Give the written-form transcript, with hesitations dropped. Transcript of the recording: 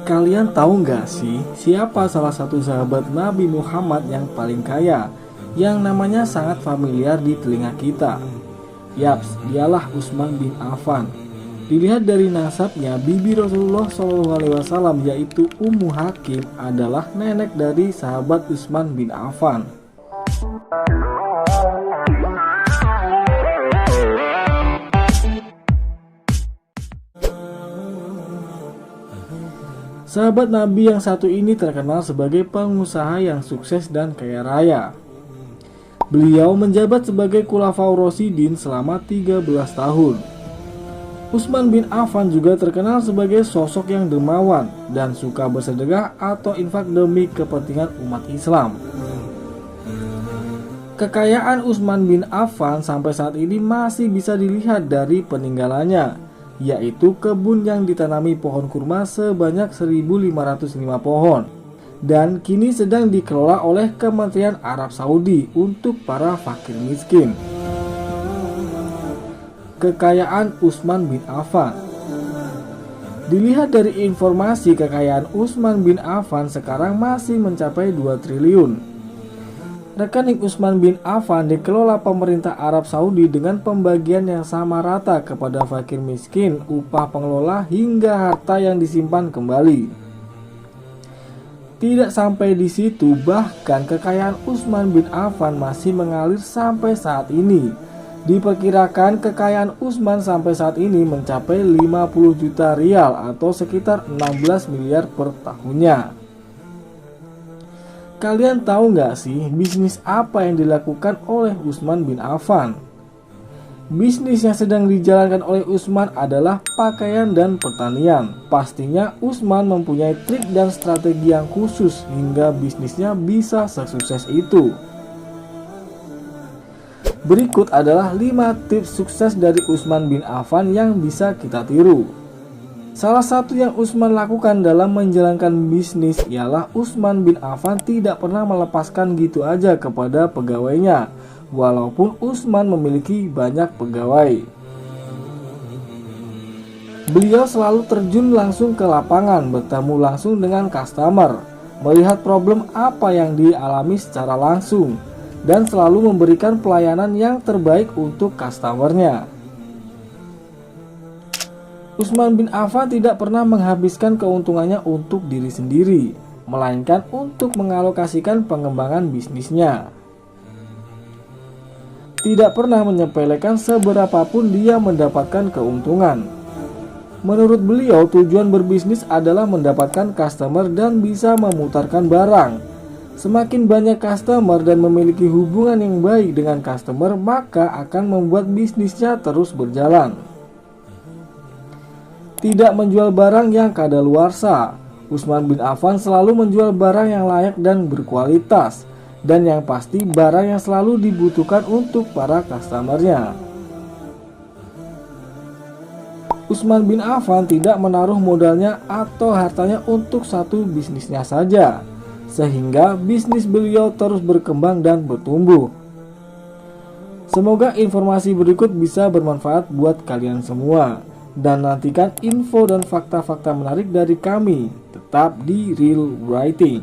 Kalian tahu nggak sih siapa salah satu sahabat Nabi Muhammad yang paling kaya, yang namanya sangat familiar di telinga kita? Yaps, dialah Utsman bin Affan. Dilihat dari nasabnya, bibi Rasulullah SAW yaitu Ummu Hakim adalah nenek dari sahabat Utsman bin Affan. Sahabat Nabi yang satu ini terkenal sebagai pengusaha yang sukses dan kaya raya. Beliau menjabat sebagai Khulafaur Rasyidin selama 13 tahun. Utsman bin Affan juga terkenal sebagai sosok yang dermawan dan suka bersedekah atau infak demi kepentingan umat Islam. Kekayaan Utsman bin Affan sampai saat ini masih bisa dilihat dari peninggalannya, yaitu kebun yang ditanami pohon kurma sebanyak 1.505 pohon, dan kini sedang dikelola oleh Kementerian Arab Saudi untuk para fakir miskin. Kekayaan Utsman bin Affan. Dilihat dari informasi, kekayaan Utsman bin Affan sekarang masih mencapai 2 triliun. Rekening Utsman bin Affan dikelola pemerintah Arab Saudi dengan pembagian yang sama rata kepada fakir miskin, upah pengelola, hingga harta yang disimpan kembali. Tidak sampai di situ, bahkan kekayaan Utsman bin Affan masih mengalir sampai saat ini. Diperkirakan kekayaan Utsman sampai saat ini mencapai 50 juta rial atau sekitar 16 miliar per tahunnya. Kalian tahu nggak sih bisnis apa yang dilakukan oleh Utsman bin Affan? Bisnis yang sedang dijalankan oleh Utsman adalah pakaian dan pertanian. Pastinya Utsman mempunyai trik dan strategi yang khusus hingga bisnisnya bisa sesukses itu. Berikut adalah 5 tips sukses dari Utsman bin Affan yang bisa kita tiru. Salah satu yang Utsman lakukan dalam menjalankan bisnis ialah Utsman bin Affan tidak pernah melepaskan gitu aja kepada pegawainya, walaupun Utsman memiliki banyak pegawai. Beliau selalu terjun langsung ke lapangan, bertemu langsung dengan customer, melihat problem apa yang dialami secara langsung, dan selalu memberikan pelayanan yang terbaik untuk customernya. Utsman bin Affan tidak pernah menghabiskan keuntungannya untuk diri sendiri, melainkan untuk mengalokasikan pengembangan bisnisnya. Tidak pernah menyepelekan seberapapun dia mendapatkan keuntungan. Menurut beliau, tujuan berbisnis adalah mendapatkan customer dan bisa memutarkan barang. Semakin banyak customer dan memiliki hubungan yang baik dengan customer, maka akan membuat bisnisnya terus berjalan. Tidak menjual barang yang kadaluarsa. Utsman bin Affan selalu menjual barang yang layak dan berkualitas, dan yang pasti barang yang selalu dibutuhkan untuk para customernya. Utsman bin Affan tidak menaruh modalnya atau hartanya untuk satu bisnisnya saja, sehingga bisnis beliau terus berkembang dan bertumbuh. Semoga informasi berikut bisa bermanfaat buat kalian semua. Dan nantikan info dan fakta-fakta menarik dari kami, tetap di Real Writing.